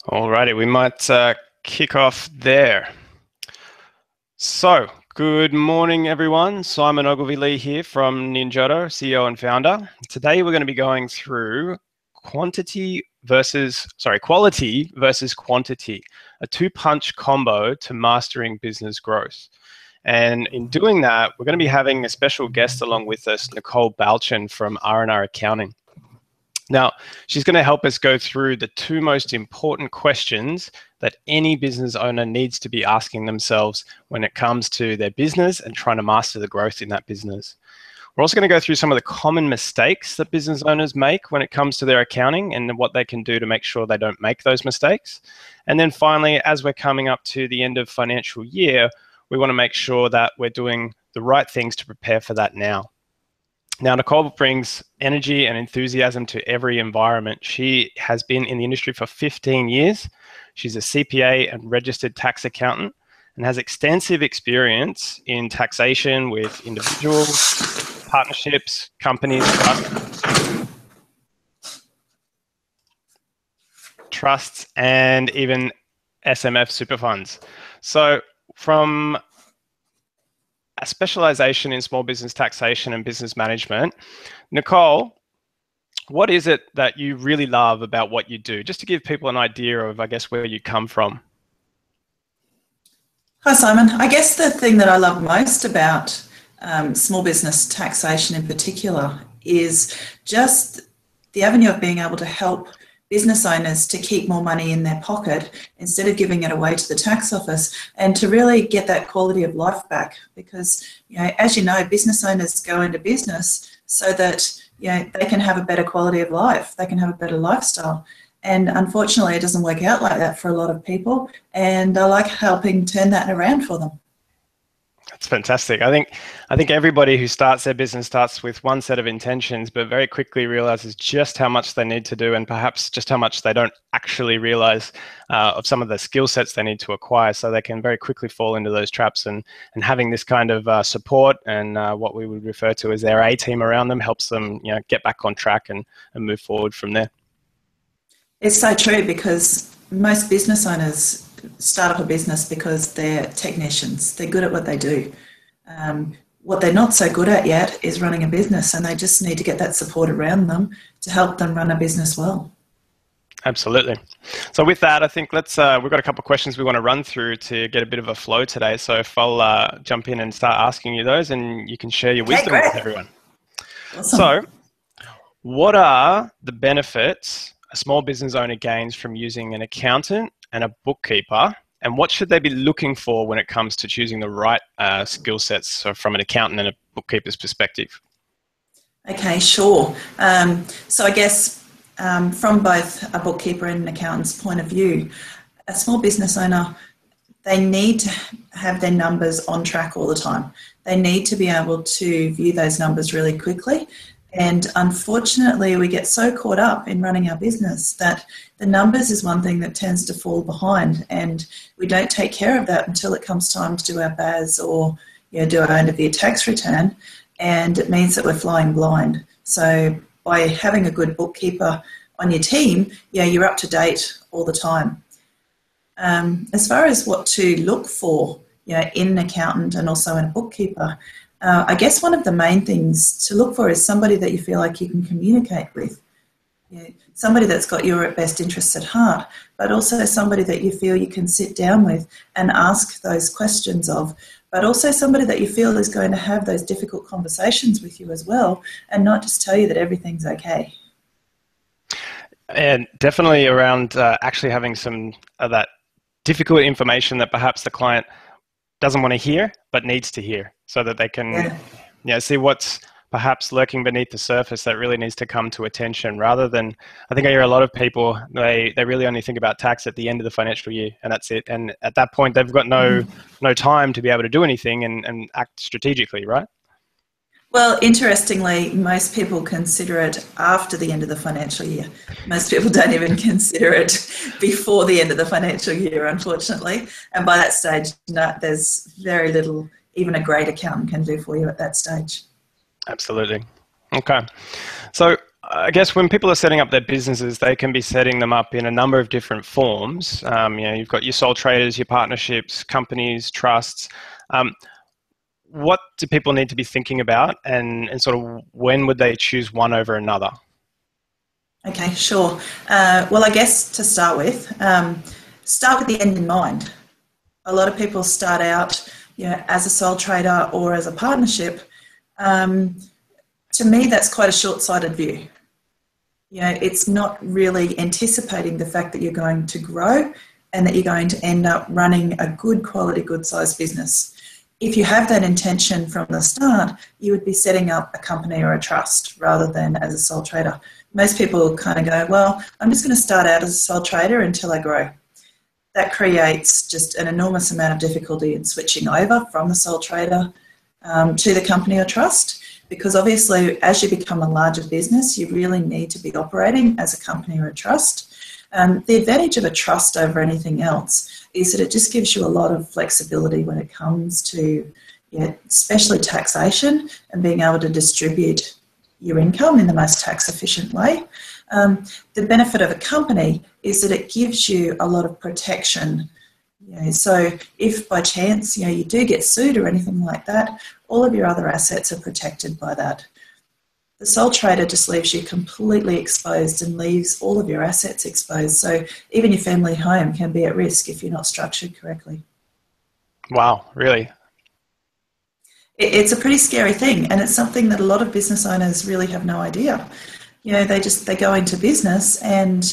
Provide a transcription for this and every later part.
Alrighty, we might kick off there. So, good morning, everyone. Simon Ogilvie-Lee here from Ninjodo, CEO and founder. Today, we're going to be going through quality versus quantity, a two-punch combo to mastering business growth. And in doing that, we're going to be having a special guest along with us, Nicole Balchin from R&R Accounting. Now, she's going to help us go through the two most important questions that any business owner needs to be asking themselves when it comes to their business and trying to master the growth in that business. We're also going to go through some of the common mistakes that business owners make when it comes to their accounting and what they can do to make sure they don't make those mistakes. And then finally, as we're coming up to the end of financial year, we want to make sure that we're doing the right things to prepare for that now. Now, Nicole brings energy and enthusiasm to every environment. She has been in the industry for 15 years. She's a CPA and registered tax accountant and has extensive experience in taxation with individuals, partnerships, companies, trusts, and even SMF super funds. So from a specialization in small business taxation and business management, Nicole, what is it that you really love about what you do? Just to give people an idea of, I guess, where you come from. Hi, Simon. I guess the thing that I love most about small business taxation in particular is just the avenue of being able to help business owners to keep more money in their pocket instead of giving it away to the tax office, and to really get that quality of life back. Because, as you know, business owners go into business so that, they can have a better quality of life, they can have a better lifestyle. And unfortunately, it doesn't work out like that for a lot of people. And I like helping turn that around for them. That's fantastic. I think everybody who starts their business starts with one set of intentions, but very quickly realizes just how much they need to do, and perhaps just how much they don't actually realize of some of the skill sets they need to acquire. So they can very quickly fall into those traps, and having this kind of support and what we would refer to as their A team around them helps them get back on track and move forward from there. It's so true, because most business owners start up a business because they're technicians. They're good at what they do. What they're not so good at yet is running a business, and they just need to get that support around them to help them run a business well. Absolutely. So with that, I think we've got a couple of questions we want to run through to get a bit of a flow today. So if I'll jump in and start asking you those, and you can share your wisdom with everyone. Awesome. So what are the benefits a small business owner gains from using an accountant and a bookkeeper, and what should they be looking for when it comes to choosing the right skill sets from an accountant and a bookkeeper's perspective? Okay, sure. So I guess from both a bookkeeper and an accountant's point of view, a small business owner, they need to have their numbers on track all the time. They need to be able to view those numbers really quickly. And unfortunately, we get so caught up in running our business that the numbers is one thing that tends to fall behind, and we don't take care of that until it comes time to do our BAS or do our end of year tax return, and it means that we're flying blind. So by having a good bookkeeper on your team, you're up to date all the time. As far as what to look for in an accountant and also in a bookkeeper, I guess one of the main things to look for is somebody that you feel like you can communicate with. Somebody that's got your best interests at heart, but also somebody that you feel you can sit down with and ask those questions of, but also somebody that you feel is going to have those difficult conversations with you as well, and not just tell you that everything's okay. And definitely around actually having some of that difficult information that perhaps the client doesn't want to hear but needs to hear, so that they can see what's perhaps lurking beneath the surface that really needs to come to attention, rather than, I think I hear a lot of people, they really only think about tax at the end of the financial year, and that's it. And at that point, they've got no time to be able to do anything and act strategically, right? Well, interestingly, most people consider it after the end of the financial year. Most people don't even consider it before the end of the financial year, unfortunately. And by that stage, there's very little even a great accountant can do for you at that stage. Absolutely. Okay. So I guess when people are setting up their businesses, they can be setting them up in a number of different forms. You've got your sole traders, your partnerships, companies, trusts. What do people need to be thinking about, and sort of when would they choose one over another? Okay, sure. Well, I guess to start with the end in mind. A lot of people start out, as a sole trader or as a partnership. To me, that's quite a short-sighted view. It's not really anticipating the fact that you're going to grow and that you're going to end up running a good quality, good sized business. If you have that intention from the start, you would be setting up a company or a trust rather than as a sole trader. Most people kind of go, well, I'm just going to start out as a sole trader until I grow. That creates just an enormous amount of difficulty in switching over from the sole trader to the company or trust, because obviously as you become a larger business, you really need to be operating as a company or a trust. The advantage of a trust over anything else is that it just gives you a lot of flexibility when it comes to, especially taxation and being able to distribute your income in the most tax efficient way. The benefit of a company is that it gives you a lot of protection. So if by chance, you do get sued or anything like that, all of your other assets are protected by that. The sole trader just leaves you completely exposed and leaves all of your assets exposed. So even your family home can be at risk if you're not structured correctly. Wow, really? It's a pretty scary thing, and it's something that a lot of business owners really have no idea. They go into business and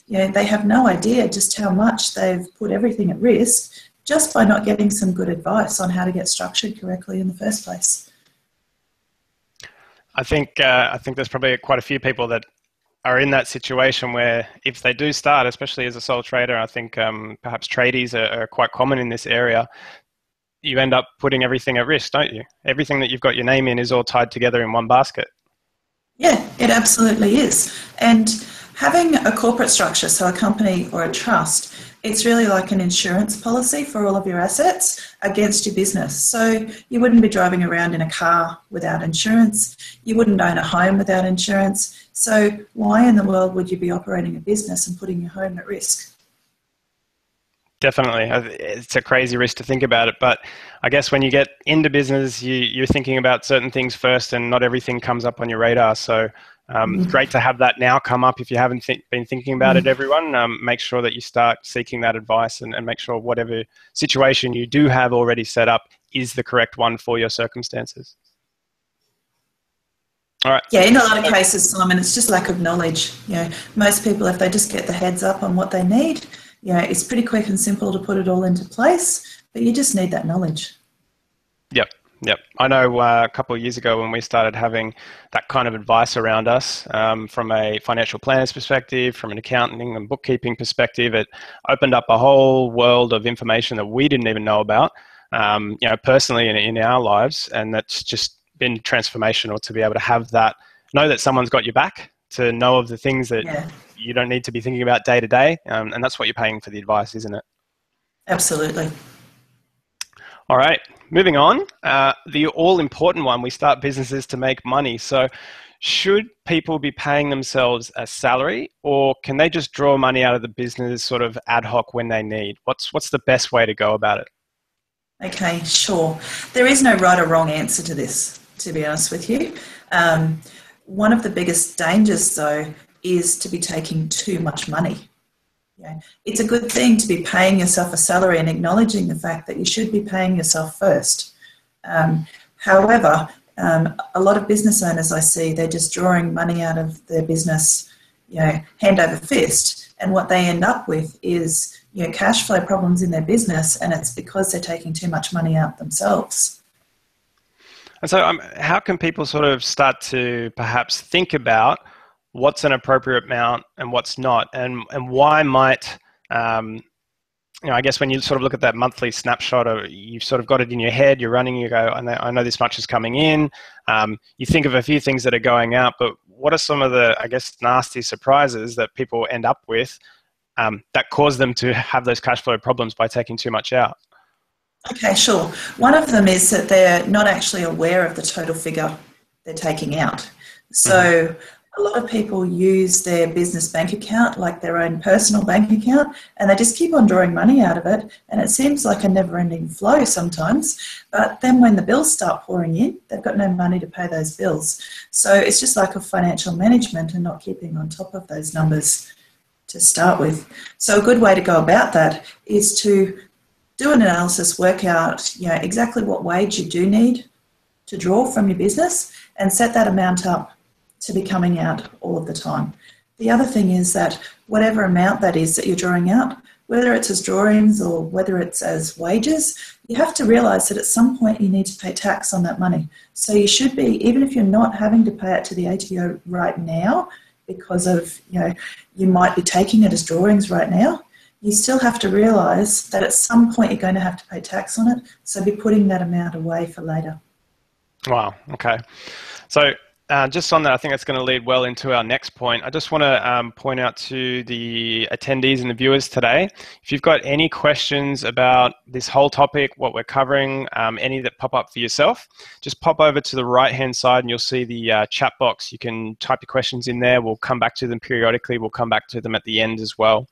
they have no idea just how much they've put everything at risk just by not getting some good advice on how to get structured correctly in the first place. I think there's probably quite a few people that are in that situation where if they do start, especially as a sole trader, I think perhaps tradies are quite common in this area. You end up putting everything at risk, don't you? Everything that you've got your name in is all tied together in one basket. Yeah, it absolutely is. And having a corporate structure, so a company or a trust, it's really like an insurance policy for all of your assets against your business. So you wouldn't be driving around in a car without insurance. You wouldn't own a home without insurance. So why in the world would you be operating a business and putting your home at risk? Definitely. It's a crazy risk to think about it. But I guess when you get into business, you're thinking about certain things first and not everything comes up on your radar. So great to have that now come up. If you haven't been thinking about it, everyone, make sure that you start seeking that advice and make sure whatever situation you do have already set up is the correct one for your circumstances. All right. Yeah, in a lot of cases, Simon, it's just lack of knowledge. Most people, if they just get the heads up on what they need, it's pretty quick and simple to put it all into place, but you just need that knowledge. Yep. I know a couple of years ago when we started having that kind of advice around us from a financial planner's perspective, from an accounting and bookkeeping perspective, it opened up a whole world of information that we didn't even know about, personally in our lives. And that's just been transformational to be able to have that, know that someone's got your back, to know of the things that you don't need to be thinking about day to day. And that's what you're paying for the advice, isn't it? Absolutely. All right, moving on. The all-important one, we start businesses to make money. So should people be paying themselves a salary, or can they just draw money out of the business sort of ad hoc when they need? What's the best way to go about it? Okay, sure. There is no right or wrong answer to this, to be honest with you. One of the biggest dangers, though, is to be taking too much money. It's a good thing to be paying yourself a salary and acknowledging the fact that you should be paying yourself first. However, a lot of business owners I see, they're just drawing money out of their business, hand over fist. And what they end up with is, cash flow problems in their business, and it's because they're taking too much money out themselves. And so how can people sort of start to perhaps think about what's an appropriate amount and what's not, and why might, I guess when you sort of look at that monthly snapshot, or you've sort of got it in your head, you're running, you go, I know this much is coming in. You think of a few things that are going out, but what are some of the, I guess, nasty surprises that people end up with that cause them to have those cash flow problems by taking too much out? Okay, sure. One of them is that they're not actually aware of the total figure they're taking out. So A lot of people use their business bank account like their own personal bank account, and they just keep on drawing money out of it, and it seems like a never-ending flow sometimes. But then when the bills start pouring in, they've got no money to pay those bills. So it's just like a financial management and not keeping on top of those numbers to start with. So a good way to go about that is to do an analysis, work out, exactly what wage you do need to draw from your business, and set that amount up to be coming out all of the time. The other thing is that whatever amount that is that you're drawing out, whether it's as drawings or whether it's as wages, you have to realise that at some point you need to pay tax on that money. So you should be, even if you're not having to pay it to the ATO right now, because of, you might be taking it as drawings right now, you still have to realise that at some point you're going to have to pay tax on it, so be putting that amount away for later. Wow, okay. So just on that, I think that's going to lead well into our next point. I just want to point out to the attendees and the viewers today, if you've got any questions about this whole topic, what we're covering, any that pop up for yourself, just pop over to the right-hand side and you'll see the chat box. You can type your questions in there. We'll come back to them periodically. We'll come back to them at the end as well.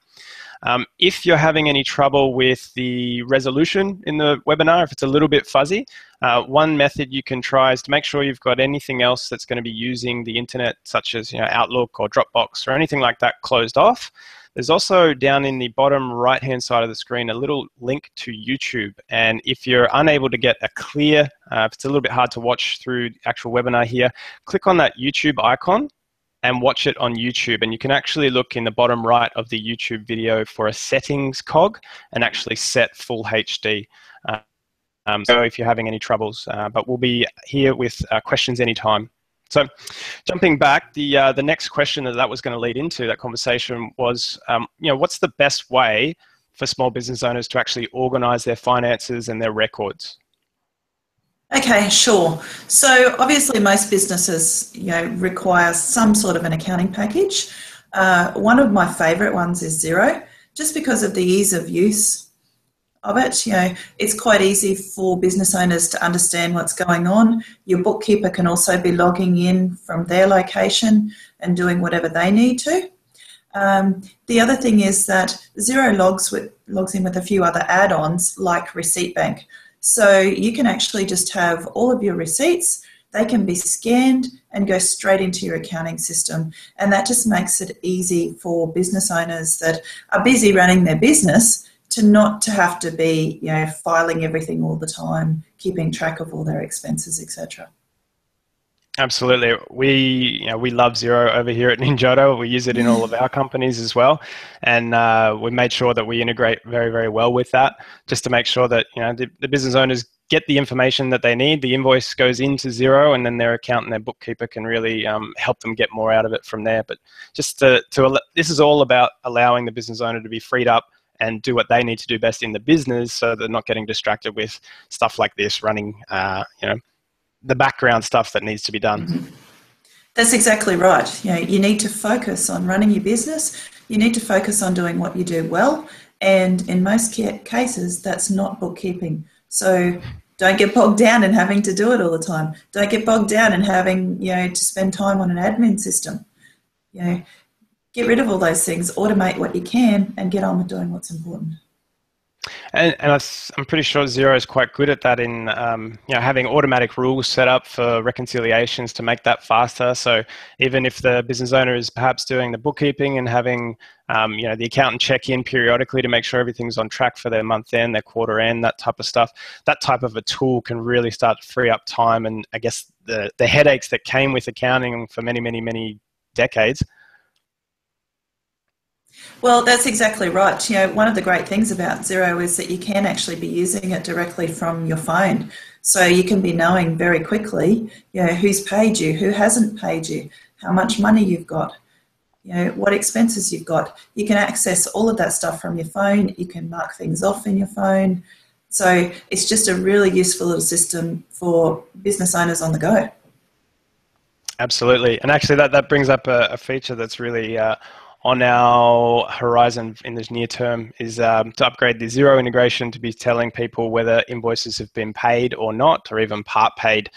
If you're having any trouble with the resolution in the webinar, if it's a little bit fuzzy, one method you can try is to make sure you've got anything else that's going to be using the internet, such as Outlook or Dropbox or anything like that, closed off. There's also down in the bottom right-hand side of the screen a little link to YouTube. And if you're unable to get a clear, if it's a little bit hard to watch through the actual webinar here, click on that YouTube icon and watch it on YouTube. And you can actually look in the bottom right of the YouTube video for a settings cog and actually set full HD. So if you're having any troubles, but we'll be here with questions anytime. So jumping back, the next question that was going to lead into that conversation was, what's the best way for small business owners to actually organize their finances and their records? Okay, sure. So obviously most businesses, require some sort of an accounting package. One of my favourite ones is Xero, just because of the ease of use of it. It's quite easy for business owners to understand what's going on. Your bookkeeper can also be logging in from their location and doing whatever they need to. The other thing is that Xero logs in with a few other add-ons like Receipt Bank. So you can actually just have all of your receipts, they can be scanned and go straight into your accounting system. And that just makes it easy for business owners that are busy running their business to not to have to be, filing everything all the time, keeping track of all their expenses, etc. Absolutely. We love Xero over here at Ninjodo. We use it in all of our companies as well. And we made sure that we integrate very, very well with that, just to make sure that, the business owners get the information that they need. The invoice goes into Xero, and then their accountant, their bookkeeper can really help them get more out of it from there. But just this is all about allowing the business owner to be freed up and do what they need to do best in the business, so they're not getting distracted with stuff like this, running, the background stuff that needs to be done. Mm-hmm. That's exactly right. You need to focus on running your business. You need to focus on doing what you do well. And in most cases, that's not bookkeeping. So don't get bogged down in having to do it all the time. Don't get bogged down in having, to spend time on an admin system. Get rid of all those things, automate what you can, and get on with doing what's important. And I'm pretty sure Xero is quite good at that in having automatic rules set up for reconciliations to make that faster. So even if the business owner is perhaps doing the bookkeeping and having the accountant check in periodically to make sure everything's on track for their month end, their quarter end, that type of stuff, that type of a tool can really start to free up time and I guess the headaches that came with accounting for many, many, many decades. Well, that's exactly right. One of the great things about Xero is that you can actually be using it directly from your phone. So you can be knowing very quickly, who's paid you, who hasn't paid you, how much money you've got, what expenses you've got. You can access all of that stuff from your phone. You can mark things off in your phone. So it's just a really useful little system for business owners on the go. Absolutely. And actually that brings up a feature that's really on our horizon in this near term is to upgrade the Xero integration to be telling people whether invoices have been paid or not, or even part paid.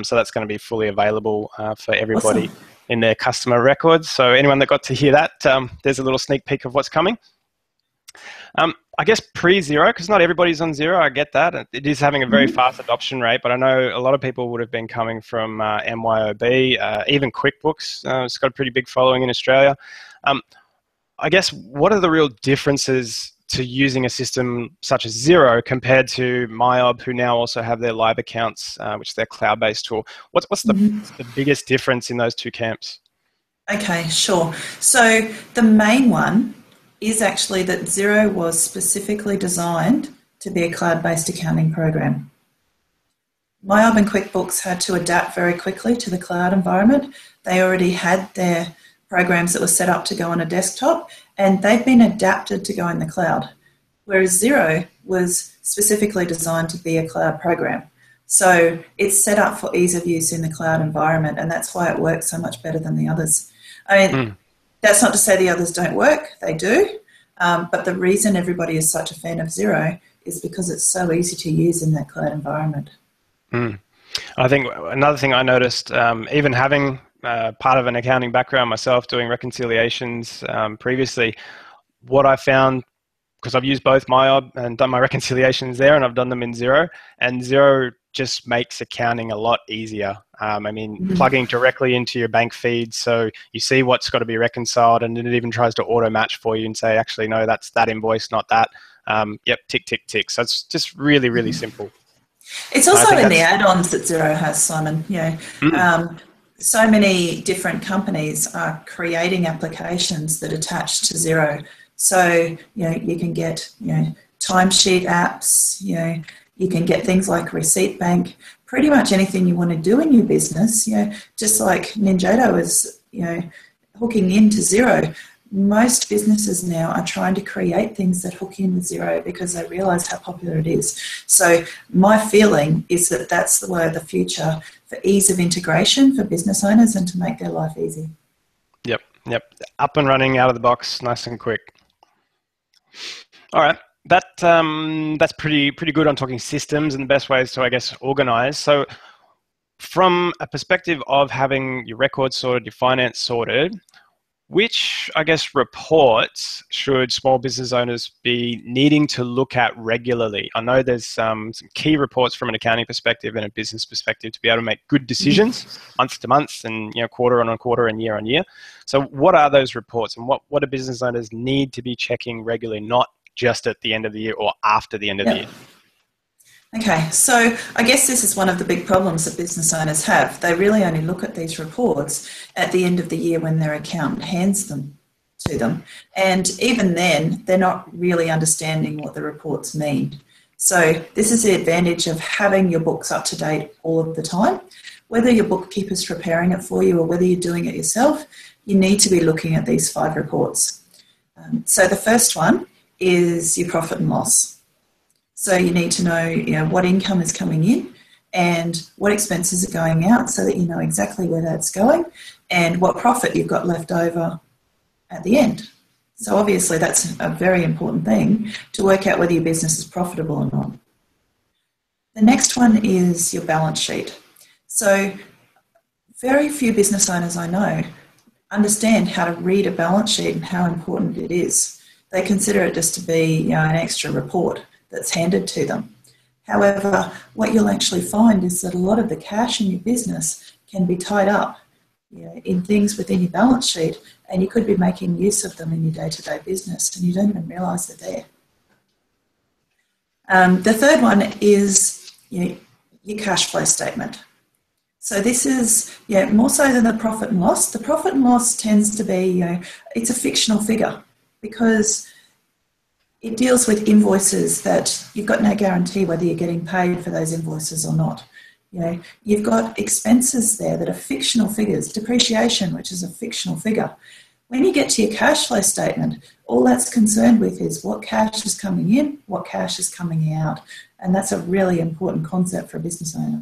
So that's going to be fully available for everybody. Awesome. in their customer records. So anyone that got to hear that, there's a little sneak peek of what's coming. I guess pre-Xero, because not everybody's on Xero, I get that. It is having a very fast adoption rate, but I know a lot of people would have been coming from MYOB, even QuickBooks. It's got a pretty big following in Australia. I guess, what are the real differences to using a system such as Xero compared to MYOB, who now also have their live accounts, which is their cloud-based tool? What's the biggest difference in those two camps? Okay, sure. So the main one is actually that Xero was specifically designed to be a cloud-based accounting program. MYOB and QuickBooks had to adapt very quickly to the cloud environment. They already had their programs that were set up to go on a desktop, and they've been adapted to go in the cloud, whereas Xero was specifically designed to be a cloud program. So it's set up for ease of use in the cloud environment, and that's why it works so much better than the others. I mean, that's not to say the others don't work, they do, but the reason everybody is such a fan of Xero is because it's so easy to use in that cloud environment. I think another thing I noticed, even having part of an accounting background myself, doing reconciliations previously, what I found, because I've used both MYOB and done my reconciliations there, and I've done them in Xero, and Xero just makes accounting a lot easier. I mean, plugging directly into your bank feed, so you see what's got to be reconciled, and it even tries to auto match for you and say, actually, no, that's that invoice, not that. Yep, tick, tick, tick. So it's just really, really simple. It's also in the add-ons that Xero has, Simon. So many different companies are creating applications that attach to Xero. So, you can get, timesheet apps, you can get things like Receipt Bank, pretty much anything you want to do in your business, just like Ninjodo is, hooking into Xero. Most businesses now are trying to create things that hook in with Xero because they realise how popular it is. So my feeling is that that's the way of the future for ease of integration for business owners and to make their life easy. Yep. Up and running out of the box, nice and quick. All right. That's pretty good on talking systems and the best ways to, I guess, organize. So from a perspective of having your records sorted, your finance sorted, which, I guess, reports should small business owners be needing to look at regularly? I know there's some key reports from an accounting perspective and a business perspective to be able to make good decisions month to month and quarter on quarter and year on year. So what are those reports, and what do business owners need to be checking regularly, not just at the end of the year or after the end of the year? Okay, so I guess this is one of the big problems that business owners have. They really only look at these reports at the end of the year when their accountant hands them to them. And even then, they're not really understanding what the reports mean. So this is the advantage of having your books up to date all of the time. Whether your bookkeeper's preparing it for you or whether you're doing it yourself, you need to be looking at these 5 reports. So the first one is your profit and loss. So you need to know, what income is coming in and what expenses are going out so that you know exactly where that's going and what profit you've got left over at the end. So obviously that's a very important thing to work out whether your business is profitable or not. The next one is your balance sheet. So very few business owners I know understand how to read a balance sheet and how important it is. They consider it just to be an extra report that's handed to them. However, what you'll actually find is that a lot of the cash in your business can be tied up in things within your balance sheet, and you could be making use of them in your day-to-day business and you don't even realise they're there. The third one is your cash flow statement. So this is more so than the profit and loss. The profit and loss tends to be, it's a fictional figure because it deals with invoices that you've got no guarantee whether you're getting paid for those invoices or not. You've got expenses there that are fictional figures, depreciation, which is a fictional figure. When you get to your cash flow statement, all that's concerned with is what cash is coming in, what cash is coming out. And that's a really important concept for a business owner.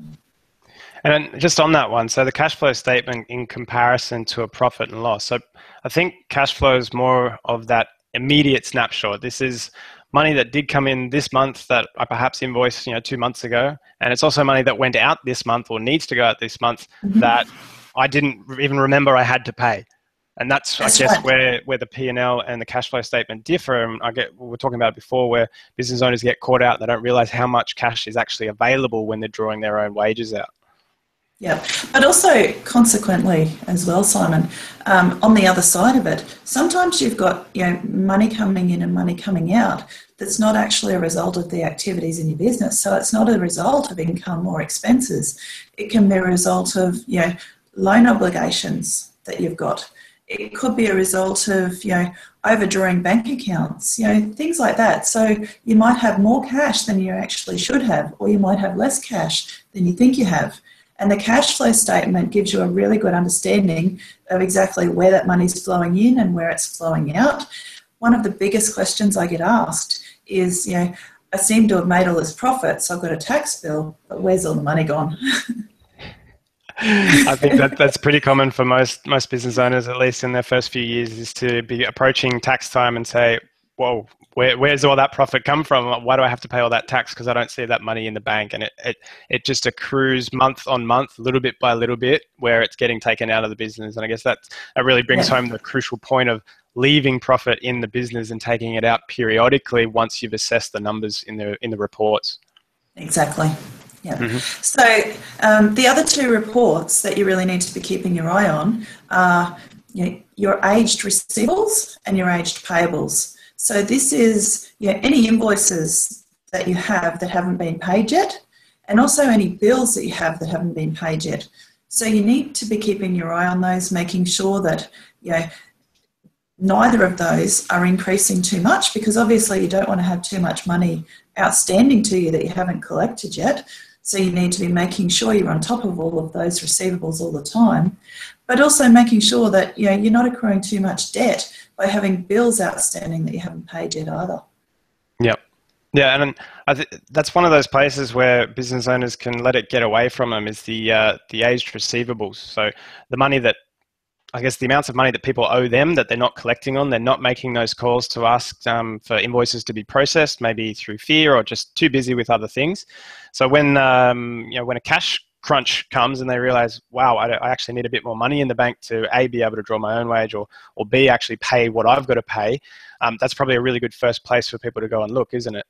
And just on that one, so the cash flow statement in comparison to a profit and loss. So I think cash flow is more of that immediate snapshot. This is money that did come in this month that I perhaps invoiced 2 months ago, and it's also money that went out this month or needs to go out this month that I didn't even remember I had to pay. And that's I guess, right. where the P&L and the cash flow statement differ. And we were talking about it before, where business owners get caught out. They don't realize how much cash is actually available when they're drawing their own wages out. Yeah, but also consequently as well, Simon, on the other side of it, sometimes you've got money coming in and money coming out that's not actually a result of the activities in your business. So it's not a result of income or expenses. It can be a result of loan obligations that you've got. It could be a result of overdrawing bank accounts, things like that. So you might have more cash than you actually should have, or you might have less cash than you think you have. And the cash flow statement gives you a really good understanding of exactly where that money's flowing in and where it's flowing out. One of the biggest questions I get asked is, I seem to have made all this profit, so I've got a tax bill, but where's all the money gone? I think that's pretty common for most business owners, at least in their first few years, is to be approaching tax time and say, whoa, where's all that profit come from? Why do I have to pay all that tax? Because I don't see that money in the bank. And it just accrues month on month, little bit by little bit, where it's getting taken out of the business. And I guess that really brings home the crucial point of leaving profit in the business and taking it out periodically once you've assessed the numbers in the reports. Exactly. Yeah. Mm-hmm. So the other two reports that you really need to be keeping your eye on are your aged receivables and your aged payables. So this is any invoices that you have that haven't been paid yet, and also any bills that you have that haven't been paid yet. So you need to be keeping your eye on those, making sure that neither of those are increasing too much, because obviously you don't want to have too much money outstanding to you that you haven't collected yet. So you need to be making sure you're on top of all of those receivables all the time, but also making sure that you're not accruing too much debt by having bills outstanding that you haven't paid yet either. Yep. Yeah, and that's one of those places where business owners can let it get away from them, is the aged receivables. So the money that, I guess, the amounts of money that people owe them that they're not collecting on, they're not making those calls to ask for invoices to be processed, maybe through fear or just too busy with other things. So when when a cash crunch comes and they realize, wow, I actually need a bit more money in the bank to A, be able to draw my own wage, or B, actually pay what I've got to pay, that's probably a really good first place for people to go and look, isn't it?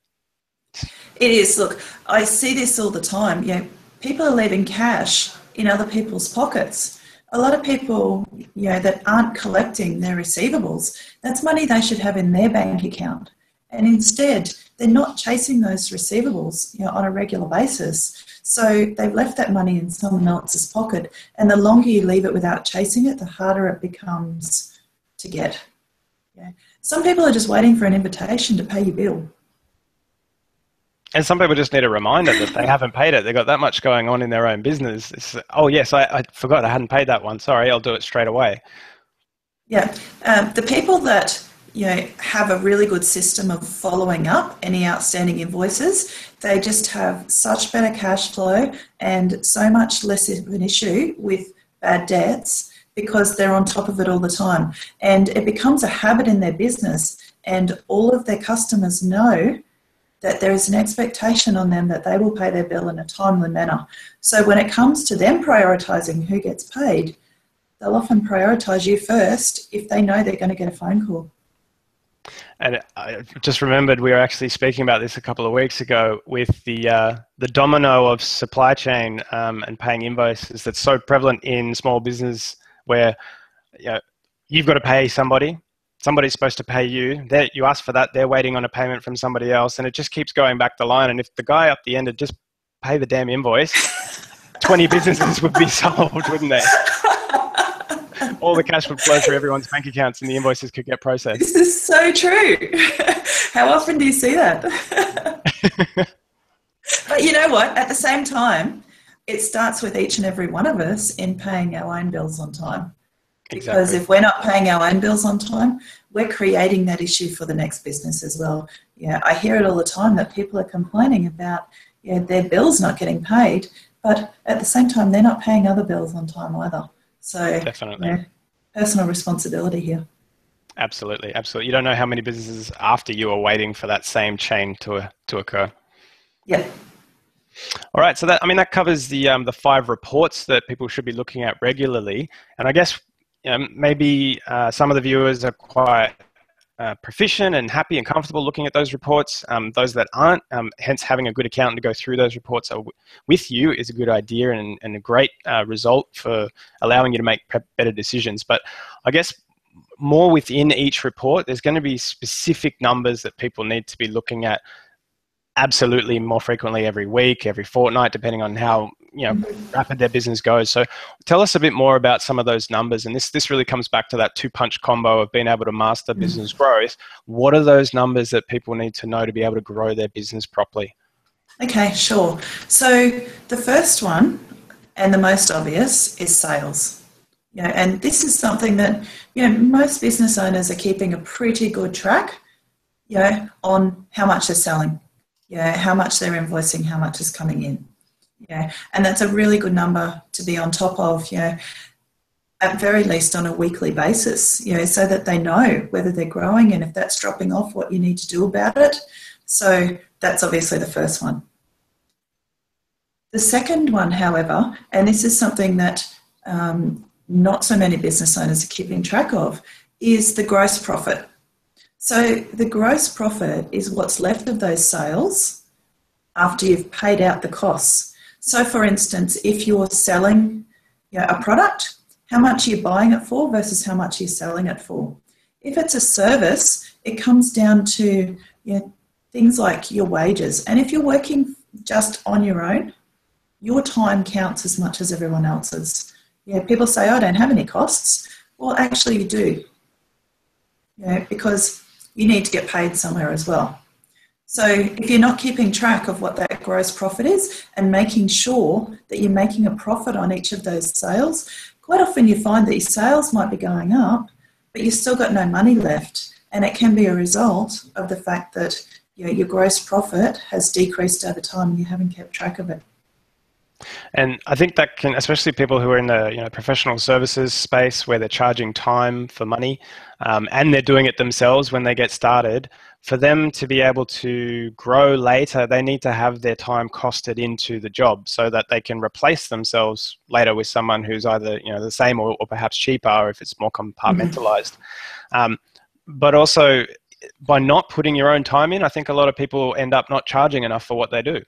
It is. Look, I see this all the time. People are leaving cash in other people's pockets. A lot of people, that aren't collecting their receivables, that's money they should have in their bank account. And instead, they're not chasing those receivables, on a regular basis. So they've left that money in someone else's pocket. And the longer you leave it without chasing it, the harder it becomes to get. Some people are just waiting for an invitation to pay your bill. And some people just need a reminder that they haven't paid it. They've got that much going on in their own business. It's, oh, yes, I forgot I hadn't paid that one. Sorry, I'll do it straight away. Yeah. The people that have a really good system of following up any outstanding invoices, they just have such better cash flow and so much less of an issue with bad debts because they're on top of it all the time. And it becomes a habit in their business, and all of their customers know that there is an expectation on them that they will pay their bill in a timely manner. So when it comes to them prioritising who gets paid, they'll often prioritise you first if they know they're going to get a phone call. And I just remembered we were actually speaking about this a couple of weeks ago with the domino of supply chain and paying invoices that's so prevalent in small business, where you've got to pay somebody. Somebody's supposed to pay you. You ask for that. They're waiting on a payment from somebody else, and it just keeps going back the line. And if the guy up the end had just pay the damn invoice, 20 businesses would be solved, wouldn't they? All the cash would flow through everyone's bank accounts, and the invoices could get processed. This is so true. How often do you see that? But you know what? At the same time, it starts with each and every one of us in paying our own bills on time. Because if we're not paying our own bills on time, we're creating that issue for the next business as well. I hear it all the time that people are complaining about their bills not getting paid, but at the same time, they're not paying other bills on time either. So definitely, personal responsibility here. Absolutely. You don't know how many businesses after you are waiting for that same chain to occur. Yeah. All right, so that covers the 5 reports that people should be looking at regularly, and I guess maybe some of the viewers are quite proficient and happy and comfortable looking at those reports. Those that aren't, hence having a good accountant to go through those reports with you is a good idea and a great result for allowing you to make better decisions. But I guess more within each report, there's going to be specific numbers that people need to be looking at absolutely more frequently every week, every fortnight, depending on how rapid their business goes. So tell us a bit more about some of those numbers. And this really comes back to that 2-punch combo of being able to master business growth. What are those numbers that people need to know to be able to grow their business properly? Okay, sure. So the first one and the most obvious is sales. And this is something that most business owners are keeping a pretty good track on how much they're selling, how much they're invoicing, how much is coming in. And that's a really good number to be on top of, at very least on a weekly basis, so that they know whether they're growing and if that's dropping off, what you need to do about it. So that's obviously the first one. The second one, however, and this is something that not so many business owners are keeping track of, is the gross profit. So the gross profit is what's left of those sales after you've paid out the costs. So for instance, if you're selling a product, how much are you buying it for versus how much you're selling it for? If it's a service, it comes down to things like your wages. And if you're working just on your own, your time counts as much as everyone else's. People say, I don't have any costs. Well, actually you do, because you need to get paid somewhere as well. So if you're not keeping track of what that gross profit is and making sure that you're making a profit on each of those sales, quite often you find that your sales might be going up, but you've still got no money left. And it can be a result of the fact that your gross profit has decreased over time and you haven't kept track of it. And I think that can, especially people who are in the professional services space where they're charging time for money, and they're doing it themselves when they get started, for them to be able to grow later, they need to have their time costed into the job so that they can replace themselves later with someone who's either the same or perhaps cheaper if it's more compartmentalized. But also, by not putting your own time in, I think a lot of people end up not charging enough for what they do.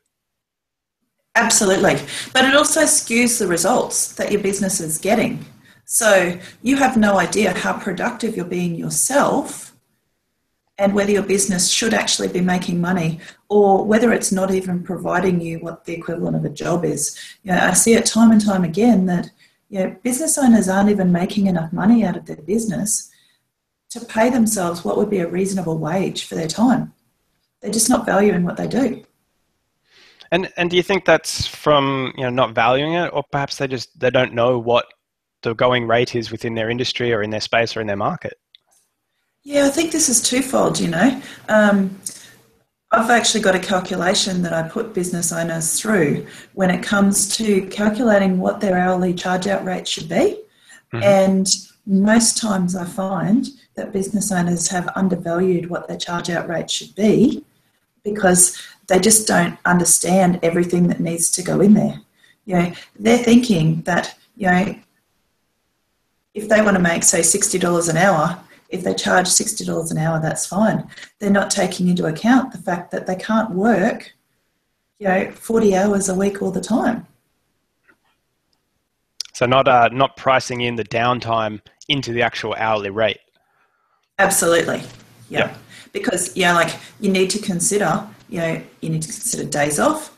Absolutely. But it also skews the results that your business is getting. So you have no idea how productive you're being yourself and whether your business should actually be making money or whether it's not even providing you what the equivalent of a job is. I see it time and time again that business owners aren't even making enough money out of their business to pay themselves what would be a reasonable wage for their time. They're just not valuing what they do. And do you think that's from not valuing it, or perhaps they don't know what the going rate is within their industry or in their space or in their market? Yeah, I think this is twofold. I've actually got a calculation that I put business owners through when it comes to calculating what their hourly charge out rate should be. Mm-hmm. And most times I find that business owners have undervalued what their charge out rate should be because they just don't understand everything that needs to go in there. They're thinking that, if they want to make, say, $60 an hour, if they charge $60 an hour, that's fine. They're not taking into account the fact that they can't work, 40 hours a week all the time. So not pricing in the downtime into the actual hourly rate. Absolutely. Yeah. Because you need to consider, you need to consider days off.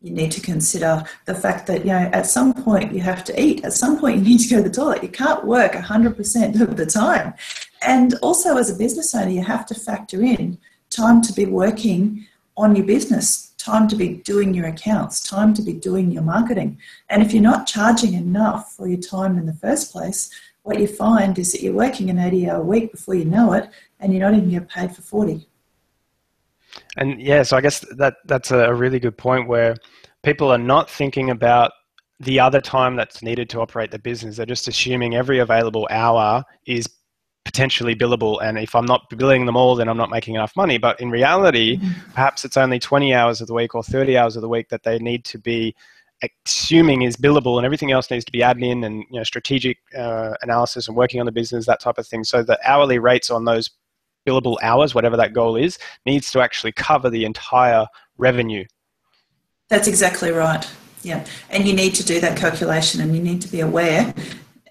You need to consider the fact that, at some point you have to eat. At some point you need to go to the toilet. You can't work 100% of the time. And also as a business owner, you have to factor in time to be working on your business, time to be doing your accounts, time to be doing your marketing. And if you're not charging enough for your time in the first place, what you find is that you're working an 80-hour week before you know it, and you're not even getting paid for 40. And so I guess that's a really good point where people are not thinking about the other time that's needed to operate the business. They're just assuming every available hour is potentially billable, and if I'm not billing them all, then I'm not making enough money. But in reality, perhaps it's only 20 hours of the week or 30 hours of the week that they need to be assuming is billable, and everything else needs to be admin and strategic analysis and working on the business, that type of thing. So the hourly rates on those billable hours, whatever that goal is, needs to actually cover the entire revenue. That's exactly right. Yeah, and you need to do that calculation, and you need to be aware,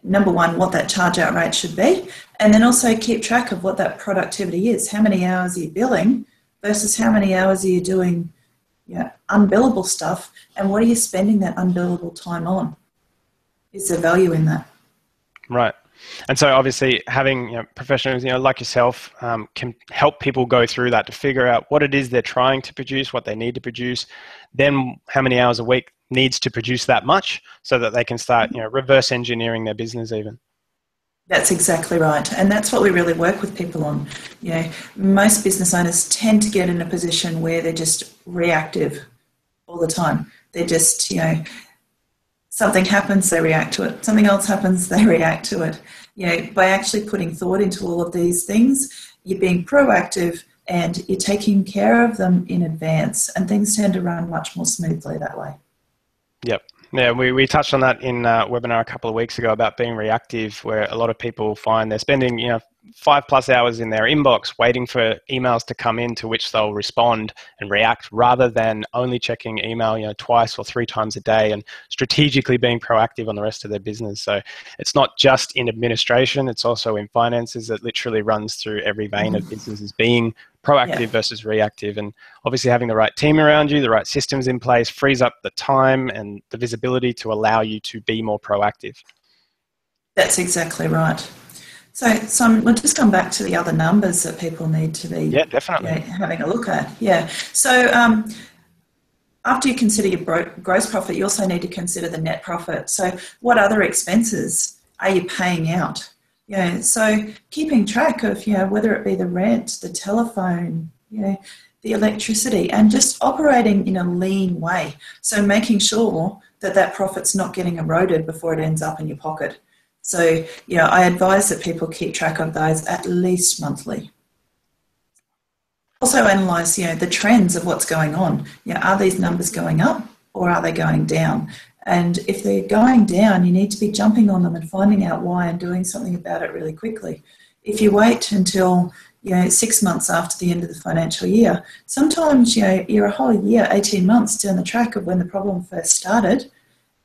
number one, what that charge out rate should be, and then also keep track of what that productivity is. How many hours are you billing versus how many hours are you doing unbillable stuff, and what are you spending that unbillable time on? Is there value in that? Right. And so obviously having professionals like yourself can help people go through that to figure out what it is they're trying to produce, what they need to produce, then how many hours a week needs to produce that much, so that they can start reverse engineering their business even. That's exactly right. And that's what we really work with people on. Most business owners tend to get in a position where they're just reactive all the time. They're just, something happens, they react to it. Something else happens, they react to it. By actually putting thought into all of these things, you're being proactive and you're taking care of them in advance, and things tend to run much more smoothly that way. Yep. Yeah, we touched on that in a webinar a couple of weeks ago about being reactive, where a lot of people find they're spending 5+ hours in their inbox waiting for emails to come in, to which they'll respond and react, rather than only checking email twice or 3 times a day, and strategically being proactive on the rest of their business. So it's not just in administration, it's also in finances. It literally runs through every vein of businesses, being proactive versus reactive. And obviously having the right team around you, the right systems in place, frees up the time and the visibility to allow you to be more proactive. That's exactly right. So Simon, we'll just come back to the other numbers that people need to be definitely having a look at. So after you consider your gross profit, you also need to consider the net profit. So what other expenses are you paying out? So keeping track of, whether it be the rent, the telephone, the electricity, and just operating in a lean way. So making sure that that profit's not getting eroded before it ends up in your pocket. So, I advise that people keep track of those at least monthly. Also analyse, the trends of what's going on. Are these numbers going up or are they going down? And if they're going down, you need to be jumping on them and finding out why and doing something about it really quickly. If you wait until 6 months after the end of the financial year, sometimes you're a whole year, 18 months down the track of when the problem first started,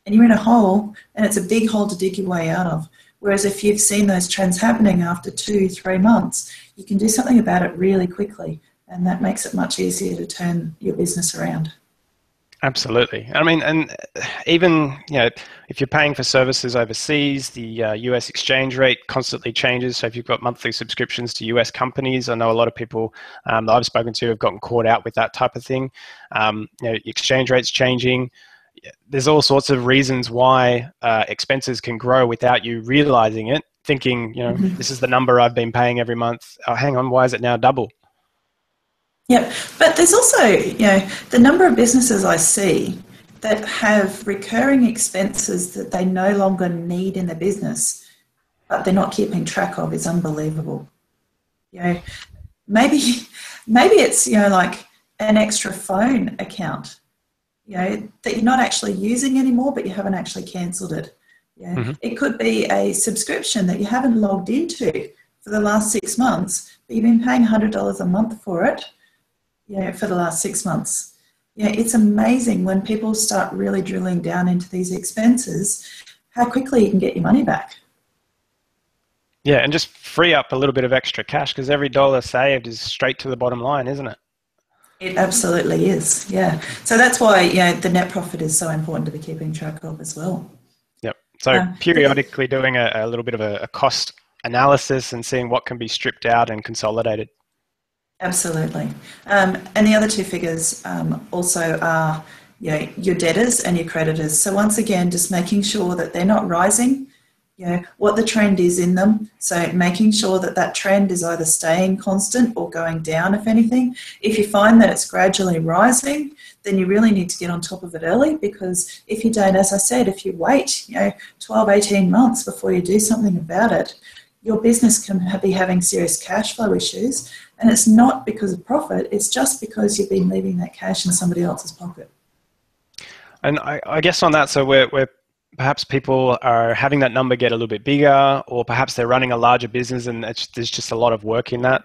and you're in a hole, and it's a big hole to dig your way out of. Whereas if you've seen those trends happening after 2-3 months, you can do something about it really quickly, and that makes it much easier to turn your business around. Absolutely. I mean, and even, if you're paying for services overseas, the US exchange rate constantly changes. So if you've got monthly subscriptions to US companies, I know a lot of people that I've spoken to have gotten caught out with that type of thing. Exchange rates changing. There's all sorts of reasons why expenses can grow without you realizing it, thinking, this is the number I've been paying every month. Oh, hang on, why is it now double? Yeah, but there's also, the number of businesses I see that have recurring expenses that they no longer need in their business, but they're not keeping track of, is unbelievable. Maybe it's, like an extra phone account, that you're not actually using anymore, but you haven't actually cancelled it. It could be a subscription that you haven't logged into for the last 6 months, but you've been paying $100 a month for it. For the last 6 months. It's amazing when people start really drilling down into these expenses, how quickly you can get your money back. Yeah, and just free up a little bit of extra cash, because every dollar saved is straight to the bottom line, isn't it? It absolutely is, yeah. So that's why, the net profit is so important to be keeping track of as well. Yep. So periodically doing a little bit of a cost analysis and seeing what can be stripped out and consolidated. Absolutely. And the other 2 figures also are your debtors and your creditors. So once again, just making sure that they're not rising, what the trend is in them. So making sure that that trend is either staying constant or going down, if anything. If you find that it's gradually rising, then you really need to get on top of it early, because if you don't, as I said, if you wait 12, 18 months before you do something about it, your business can be having serious cash flow issues, and it's not because of profit, it's just because you've been leaving that cash in somebody else's pocket. And I guess on that, so we're perhaps people are having that number get a little bit bigger, or perhaps they're running a larger business and there's just a lot of work in that.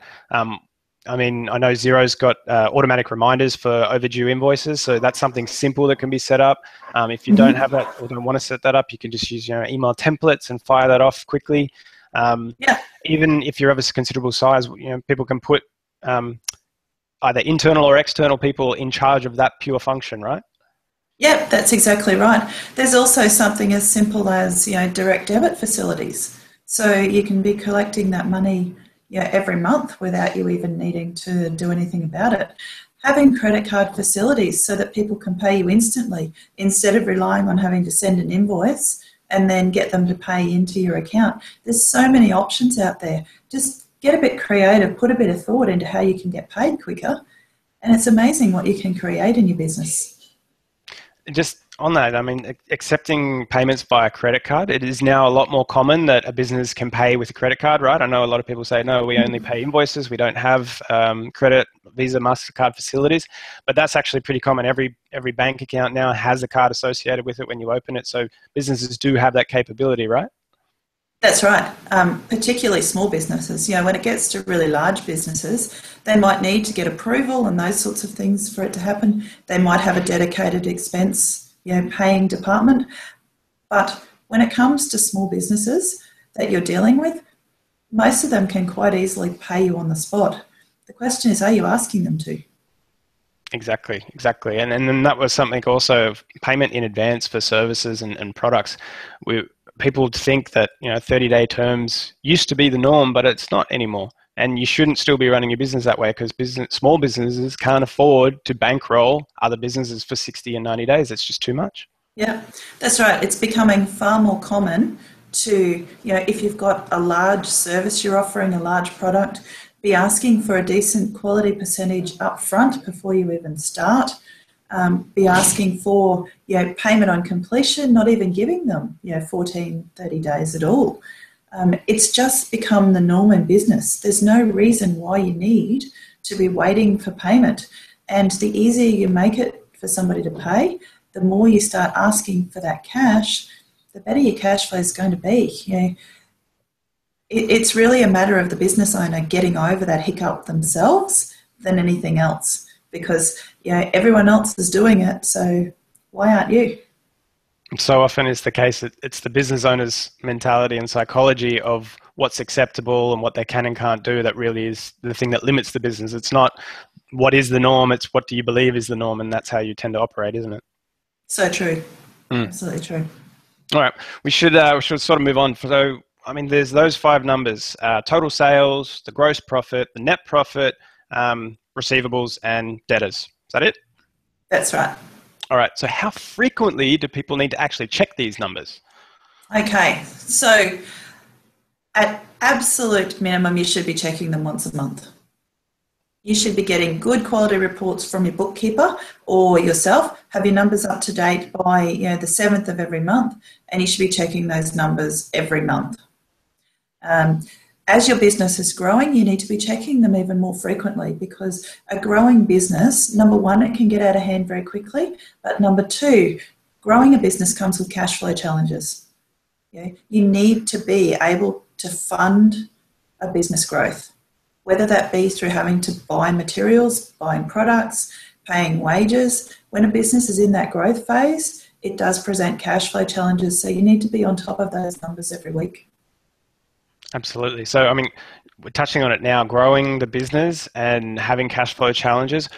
I mean, I know Xero's got automatic reminders for overdue invoices, so that's something simple that can be set up. If you don't have that or don't want to set that up, you can just use email templates and fire that off quickly. Even if you're of a considerable size, people can put either internal or external people in charge of that pure function, right? Yep, that's exactly right. There's also something as simple as direct debit facilities, so you can be collecting that money every month without you even needing to do anything about it. Having credit card facilities so that people can pay you instantly instead of relying on having to send an invoice and then get them to pay into your account. There's so many options out there. Just get a bit creative, put a bit of thought into how you can get paid quicker, and it's amazing what you can create in your business. Just on that, I mean, accepting payments via credit card, it is now a lot more common that a business can pay with a credit card, right? I know a lot of people say, no, we only pay invoices. We don't have credit, Visa, MasterCard facilities, but that's actually pretty common. Every bank account now has a card associated with it when you open it. So businesses do have that capability, right? That's right, particularly small businesses. When it gets to really large businesses, they might need to get approval and those sorts of things for it to happen. They might have a dedicated expense, paying department. But when it comes to small businesses that you're dealing with, most of them can quite easily pay you on the spot. The question is, are you asking them to? Exactly. And then that was something also of payment in advance for services and products. People think that 30-day terms used to be the norm, but it's not anymore. And you shouldn't still be running your business that way because small businesses can't afford to bankroll other businesses for 60 and 90 days. It's just too much. Yeah, that's right. It's becoming far more common to, if you've got a large service you're offering, a large product, be asking for a decent quality percentage up front before you even start. Be asking for payment on completion, not even giving them 14, 30 days at all. It's just become the norm in business. There's no reason why you need to be waiting for payment. And the easier you make it for somebody to pay, the more you start asking for that cash, the better your cash flow is going to be. It's really a matter of the business owner getting over that hiccup themselves than anything else. Because everyone else is doing it, so why aren't you? So often it's the case that it's the business owner's mentality and psychology of what's acceptable and what they can and can't do that really is the thing that limits the business. It's not what is the norm, it's what do you believe is the norm, and that's how you tend to operate, isn't it? So true. Absolutely true. All right, we should sort of move on. So, I mean, there's those 5 numbers, total sales, the gross profit, the net profit, receivables and debtors. Is that it? That's right. All right. So how frequently do people need to actually check these numbers? Okay. So at absolute minimum, you should be checking them once a month. You should be getting good quality reports from your bookkeeper or yourself. Have your numbers up to date by the 7th of every month, and you should be checking those numbers every month. As your business is growing, you need to be checking them even more frequently because a growing business, number one, it can get out of hand very quickly, but number two, growing a business comes with cash flow challenges. You need to be able to fund a business growth, whether that be through having to buy materials, buying products, paying wages. When a business is in that growth phase, it does present cash flow challenges, so you need to be on top of those numbers every week. Absolutely. So, I mean, we're touching on it now, growing the business and having cash flow challenges.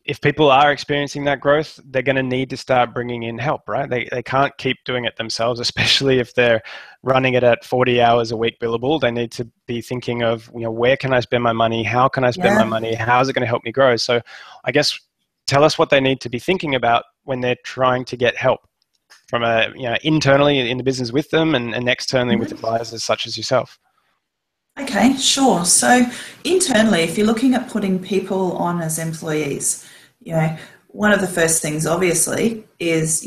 If people are experiencing that growth, they're going to need to start bringing in help, right? They can't keep doing it themselves, especially if they're running it at 40 hours a week billable. They need to be thinking of, where can I spend my money? How can I spend my money? How is it going to help me grow? So I guess tell us what they need to be thinking about when they're trying to get help from internally in the business with them and externally with advisors such as yourself. Okay, sure. So internally, if you're looking at putting people on as employees, one of the first things obviously is,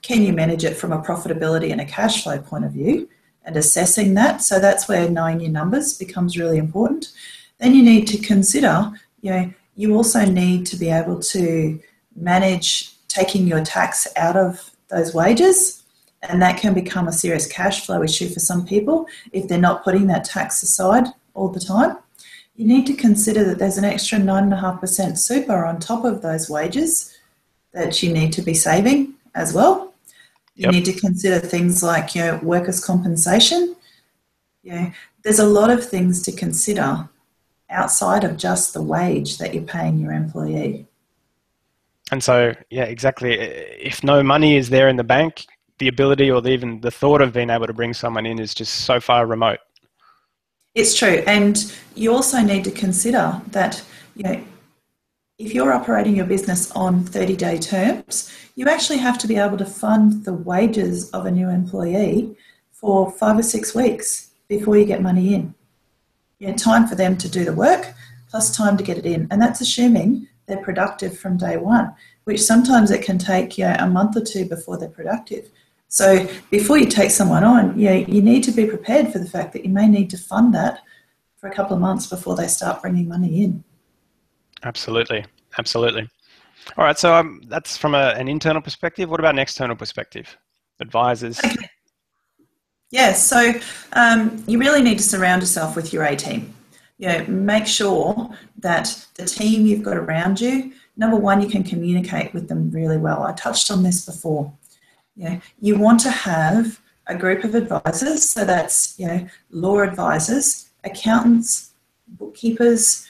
can you manage it from a profitability and a cash flow point of view? and assessing that. So that's where knowing your numbers becomes really important. Then you need to consider, you also need to be able to manage taking your tax out of those wages, and that can become a serious cash flow issue for some people if they're not putting that tax aside all the time. You need to consider that there's an extra 9.5% super on top of those wages that you need to be saving as well. You need to consider things like workers' compensation. There's a lot of things to consider outside of just the wage that you're paying your employee. And so, yeah, exactly. If no money is there in the bank, the ability or even the thought of being able to bring someone in is just so far remote. It's true. And you also need to consider that, if you're operating your business on 30-day terms, you actually have to be able to fund the wages of a new employee for 5 or 6 weeks before you get money in. Time for them to do the work plus time to get it in. And that's assuming they're productive from day one, which sometimes it can take a month or two before they're productive. So before you take someone on, you need to be prepared for the fact that you may need to fund that for a couple of months before they start bringing money in. Absolutely. All right, so that's from an internal perspective. What about an external perspective? Advisors? Okay. Yeah, so you really need to surround yourself with your A-team. Make sure that the team you've got around you, number one, you can communicate with them really well. I touched on this before. You want to have a group of advisors, so that's law advisors, accountants, bookkeepers,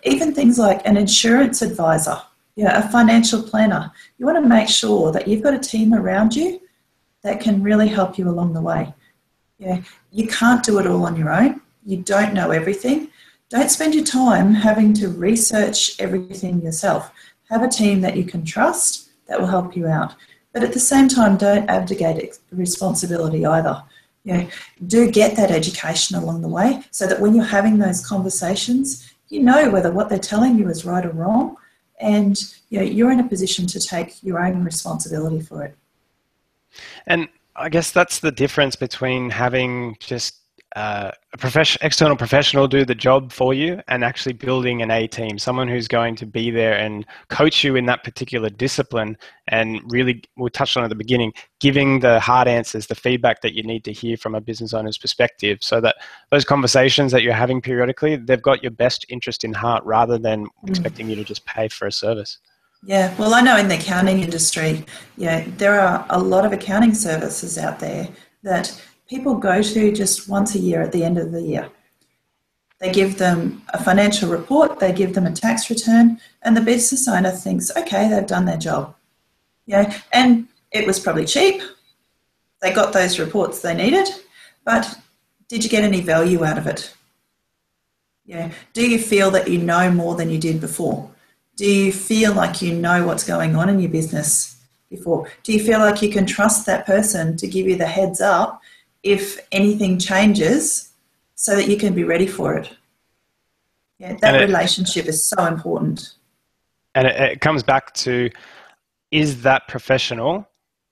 even things like an insurance advisor, a financial planner. You want to make sure that you've got a team around you that can really help you along the way. You can't do it all on your own. You don't know everything. Don't spend your time having to research everything yourself. Have a team that you can trust that will help you out. But at the same time, don't abdicate responsibility either. Do get that education along the way so that when you're having those conversations, you know whether what they're telling you is right or wrong, and you're in a position to take your own responsibility for it. And I guess that's the difference between having just external professional do the job for you and actually building an A-team, someone who's going to be there and coach you in that particular discipline, and really, we touched on at the beginning, giving the hard answers, the feedback that you need to hear from a business owner's perspective, so that those conversations that you're having periodically, they've got your best interest in heart rather than expecting you to just pay for a service. Yeah, well, I know in the accounting industry, there are a lot of accounting services out there that people go to just once a year at the end of the year. They give them a financial report, they give them a tax return, and the business owner thinks, okay, they've done their job. And it was probably cheap. They got those reports they needed, but did you get any value out of it? Do you feel that you know more than you did before? Do you feel like you know what's going on in your business before? Do you feel like you can trust that person to give you the heads up if anything changes so that you can be ready for it? That relationship is so important. And it comes back to, is that professional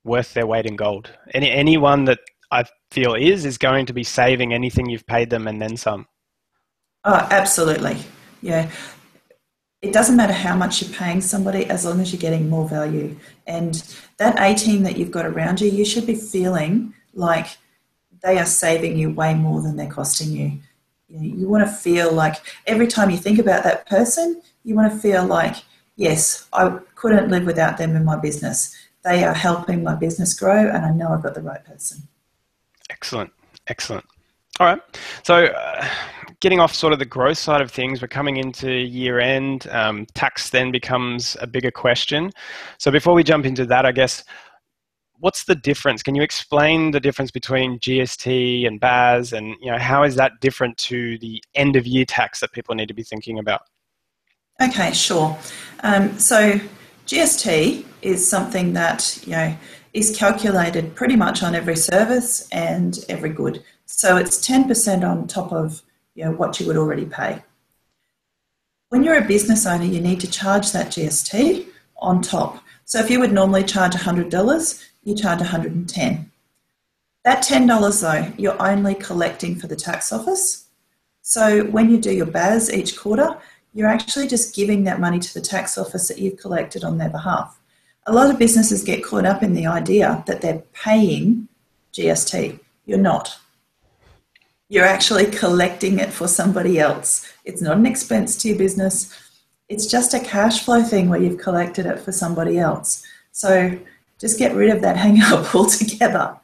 worth their weight in gold? Anyone that I feel is going to be saving anything you've paid them and then some. Oh, absolutely. It doesn't matter how much you're paying somebody as long as you're getting more value. And that A-team that you've got around you, you should be feeling like they are saving you way more than they're costing you. You want to feel like every time you think about that person, you want to feel like, yes, I couldn't live without them in my business. They are helping my business grow, and I know I've got the right person. Excellent. All right. So getting off sort of the growth side of things, we're coming into year end. Tax then becomes a bigger question. So before we jump into that, I guess, what's the difference? Can you explain the difference between GST and BAS, and how is that different to the end of year tax that people need to be thinking about? Okay, sure. So GST is something that is calculated pretty much on every service and every good. So it's 10% on top of what you would already pay. When you're a business owner, you need to charge that GST on top. So if you would normally charge $100, you charge $110. That $10 though, you're only collecting for the tax office. So when you do your BAS each quarter, you're actually just giving that money to the tax office that you've collected on their behalf. A lot of businesses get caught up in the idea that they're paying GST. You're not. You're actually collecting it for somebody else. It's not an expense to your business. It's just a cash flow thing where you've collected it for somebody else. So just get rid of that hang up altogether.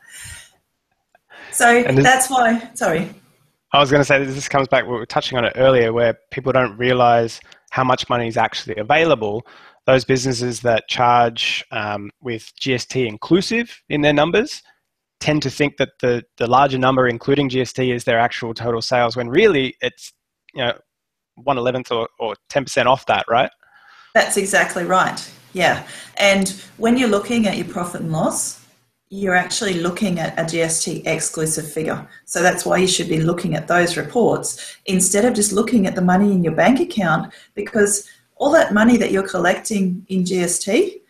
So that's why, sorry. I was going to say this comes back, we were touching on it earlier, where people don't realize how much money is actually available. Those businesses that charge with GST inclusive in their numbers tend to think that the larger number, including GST, is their actual total sales, when really it's 1/11 or 10% off that, right? That's exactly right. Yeah. And when you're looking at your profit and loss, you're actually looking at a GST exclusive figure. So that's why you should be looking at those reports instead of just looking at the money in your bank account, because all that money that you're collecting in GST,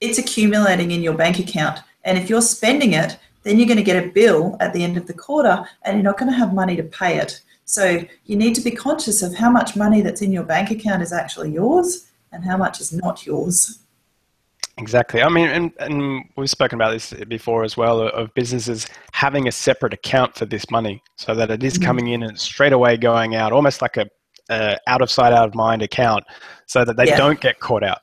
it's accumulating in your bank account. And if you're spending it, then you're going to get a bill at the end of the quarter and you're not going to have money to pay it. So you need to be conscious of how much money that's in your bank account is actually yours and how much is not yours. Exactly. I mean, and we've spoken about this before as well, of businesses having a separate account for this money so that it is coming in and straight away going out, almost like a out of sight, out of mind account, so that they don't get caught out.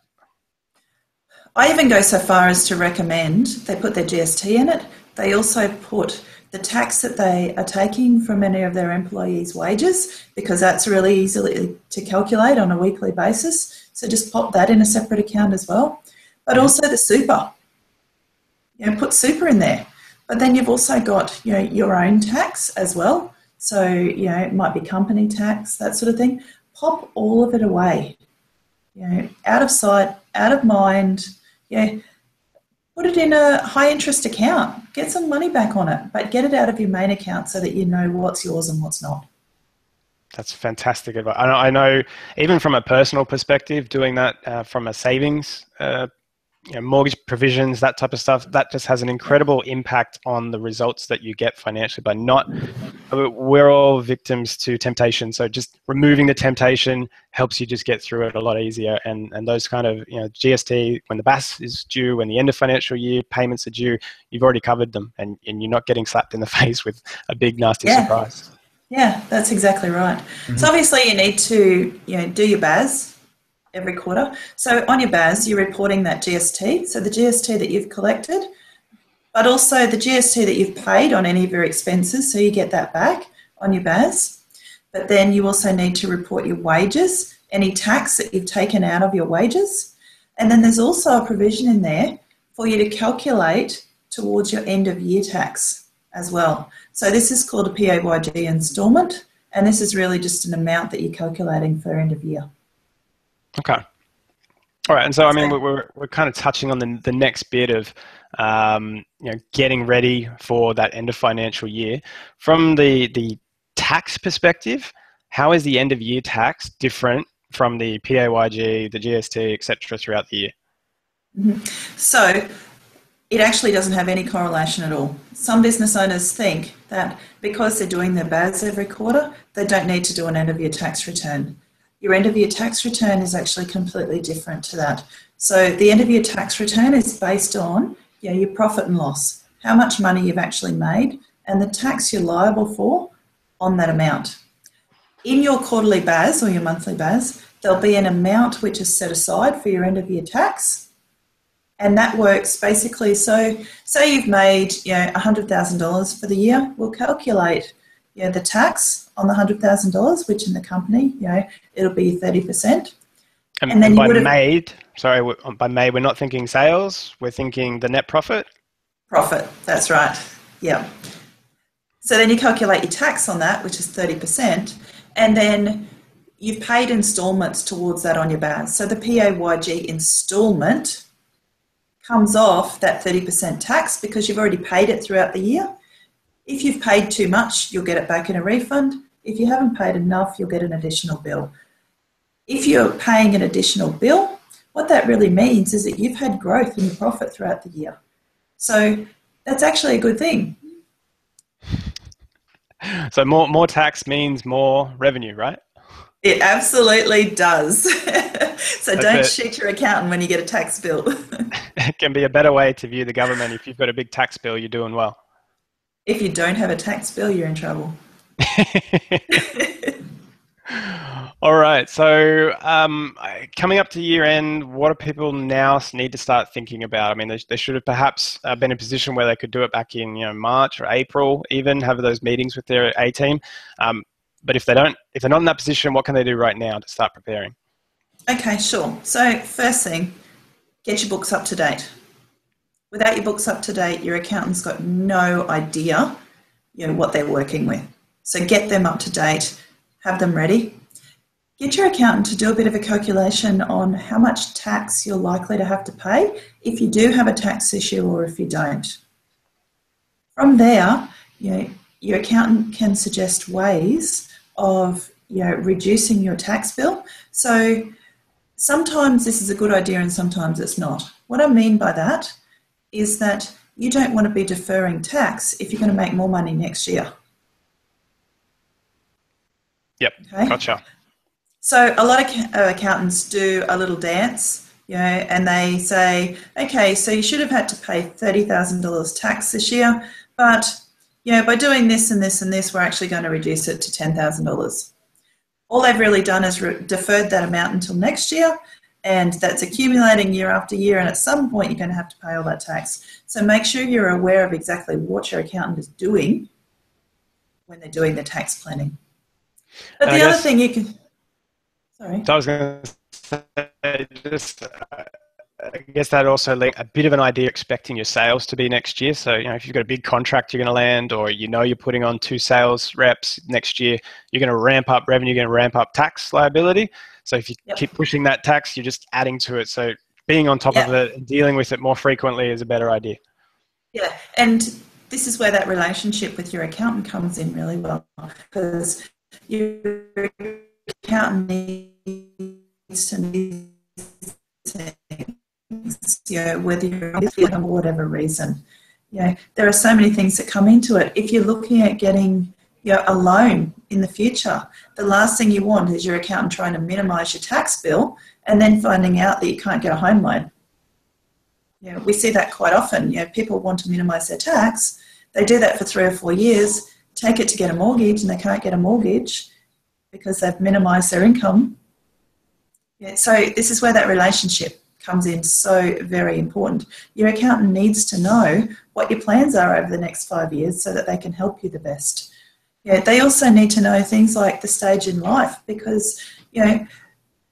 I even go so far as to recommend they put their GST in it. They also put the tax that they are taking from any of their employees' wages, because that's really easy to calculate on a weekly basis. So just pop that in a separate account as well. But also the super, put super in there. But then you've also got, your own tax as well. So, it might be company tax, that sort of thing. Pop all of it away. Out of sight, out of mind. Put it in a high interest account. Get some money back on it, but get it out of your main account so that you know what's yours and what's not. That's fantastic advice. I know even from a personal perspective, doing that from a savings mortgage provisions, that type of stuff, that just has an incredible impact on the results that you get financially. By we're all victims to temptation. So just removing the temptation helps you just get through it a lot easier. And those kind of, GST, when the BAS is due, when the end of financial year payments are due, you've already covered them and you're not getting slapped in the face with a big, nasty surprise. Yeah, that's exactly right. Mm-hmm. So obviously you need to, do your BAS every quarter. So on your BAS, you're reporting that GST, so the GST that you've collected, but also the GST that you've paid on any of your expenses, so you get that back on your BAS. But then you also need to report your wages, any tax that you've taken out of your wages. And then there's also a provision in there for you to calculate towards your end of year tax as well. So this is called a PAYG instalment, and this is really just an amount that you're calculating for end of year. Okay. All right. And so, I mean, we're kind of touching on the next bit of, getting ready for that end of financial year. From the tax perspective, how is the end of year tax different from the PAYG, the GST, et cetera, throughout the year? Mm-hmm. So it actually doesn't have any correlation at all. Some business owners think that because they're doing their BAS every quarter, they don't need to do an end of year tax return. Your end of year tax return is actually completely different to that. So the end of year tax return is based on your profit and loss, how much money you've actually made, and the tax you're liable for on that amount. In your quarterly BAS or your monthly BAS, there'll be an amount which is set aside for your end of year tax. And that works basically, so say you've made $100,000 for the year, we'll calculate the tax on the $100,000, which in the company, it'll be 30%. And then by made, we're not thinking sales, we're thinking the net profit? Profit, that's right, yeah. So then you calculate your tax on that, which is 30%, and then you've paid instalments towards that on your BAS. So the PAYG instalment comes off that 30% tax because you've already paid it throughout the year. If you've paid too much, you'll get it back in a refund. If you haven't paid enough, you'll get an additional bill. If you're paying an additional bill, what that really means is that you've had growth in your profit throughout the year. So that's actually a good thing. So more tax means more revenue, right? It absolutely does. So That's don't it. shoot your accountant when you get a tax bill. It can be a better way to view the government. If you've got a big tax bill, you're doing well. If you don't have a tax bill, you're in trouble. All right. So, coming up to year end, what do people now need to start thinking about? I mean, they should have perhaps been in a position where they could do it back in, March or April, even have those meetings with their A team. But if they're not in that position, what can they do right now to start preparing? Okay, sure. So first thing, get your books up to date. Without your books up to date, your accountant's got no idea, what they're working with. So get them up to date, have them ready. Get your accountant to do a bit of a calculation on how much tax you're likely to have to pay if you do have a tax issue or if you don't. From there, your accountant can suggest ways of reducing your tax bill. So sometimes this is a good idea and sometimes it's not. What I mean by that is that you don't want to be deferring tax if you're going to make more money next year. Yep, Okay? gotcha. So a lot of accountants do a little dance, and they say, okay, so you should have had to pay $30,000 tax this year, but by doing this and this and this, we're actually going to reduce it to $10,000. All they've really done is deferred that amount until next year, and that's accumulating year after year, and at some point you're going to have to pay all that tax. So make sure you're aware of exactly what your accountant is doing when they're doing the tax planning. But the other thing you can... Sorry. So I was going to say, I guess that also linked a bit of an idea expecting your sales to be next year. So, if you've got a big contract you're going to land, or you're putting on 2 sales reps next year, you're going to ramp up revenue, you're going to ramp up tax liability. So if you keep pushing that tax, you're just adding to it. So being on top of it and dealing with it more frequently is a better idea. Yeah, and this is where that relationship with your accountant comes in really well, because your accountant needs to know whether you're on for whatever reason. There are so many things that come into it. If you're looking at getting a loan in the future, the last thing you want is your accountant trying to minimise your tax bill and then finding out that you can't get a home loan. We see that quite often. People want to minimise their tax. They do that for 3 or 4 years, take it to get a mortgage, and they can't get a mortgage because they've minimised their income. So this is where that relationship comes in so very important. Your accountant needs to know what your plans are over the next 5 years so that they can help you the best. They also need to know things like the stage in life, because,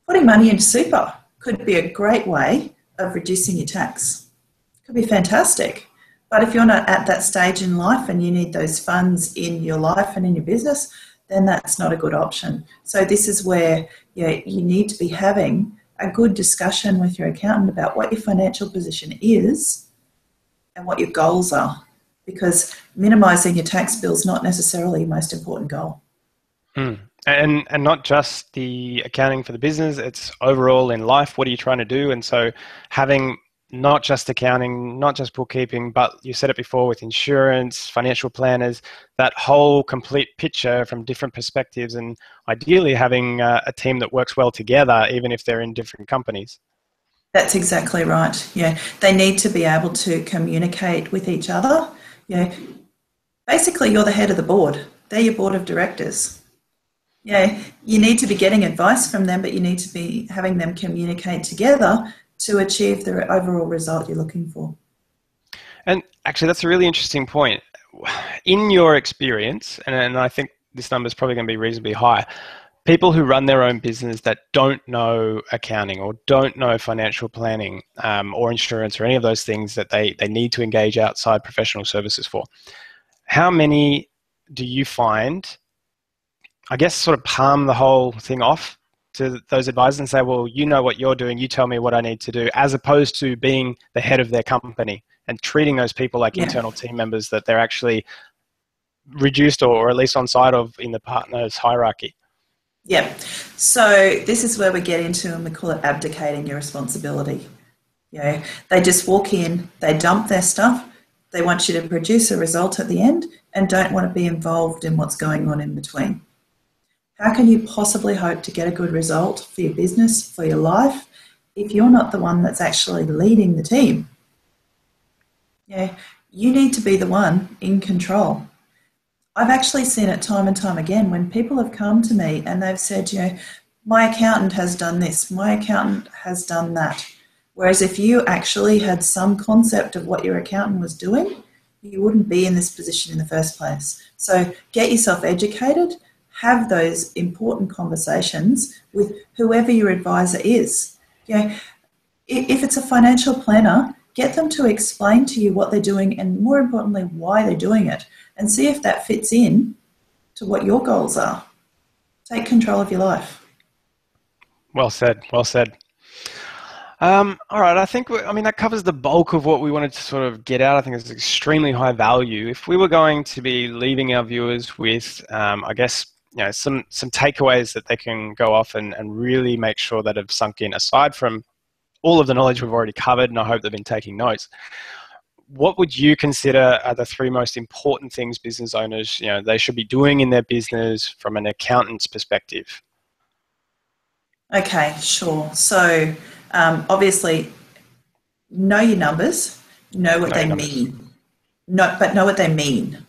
putting money into super could be a great way of reducing your tax. It could be fantastic. But if you're not at that stage in life and you need those funds in your life and in your business, then that's not a good option. So this is where you need to be having a good discussion with your accountant about what your financial position is and what your goals are, because minimising your tax bill is not necessarily your most important goal. And not just the accounting for the business, it's overall in life, what are you trying to do? And so having not just accounting, not just bookkeeping, but you said it before with insurance, financial planners, that whole complete picture from different perspectives, and ideally having a team that works well together, even if they're in different companies. That's exactly right. They need to be able to communicate with each other. Basically, you're the head of the board. They're your board of directors. You need to be getting advice from them, but you need to be having them communicate together to achieve the overall result you're looking for. And actually, that's a really interesting point. In your experience, and I think this number is probably going to be reasonably high, people who run their own business that don't know accounting or don't know financial planning or insurance or any of those things that they need to engage outside professional services for, how many do you find, I guess, sort of palm the whole thing off to those advisors and say, well, you know what you're doing, you tell me what I need to do, as opposed to being the head of their company and treating those people like internal team members that they're actually reduced or at least on side of in the partner's hierarchy? Yeah. So this is where we get into, and we call it abdicating your responsibility. They just walk in, they dump their stuff, They want you to produce a result at the end and don't want to be involved in what's going on in between. How can you possibly hope to get a good result for your business, for your life, if you're not the one that's actually leading the team? Yeah, you need to be the one in control. I've actually seen it time and time again when people have come to me and they've said, my accountant has done this, my accountant has done that. Whereas if you actually had some concept of what your accountant was doing, you wouldn't be in this position in the first place. So get yourself educated, have those important conversations with whoever your advisor is. If it's a financial planner, get them to explain to you what they're doing and, more importantly, why they're doing it, and see if that fits in to what your goals are. Take control of your life. Well said, well said. All right, I think that covers the bulk of what we wanted to sort of get out. I think it's extremely high value. If we were going to be leaving our viewers with, some takeaways that they can go off and really make sure that have sunk in, aside from all of the knowledge we've already covered, and I hope they've been taking notes, what would you consider are the three most important things business owners, they should be doing in their business from an accountant's perspective? Okay, sure. So obviously, know your numbers, know what they mean. But know what they mean.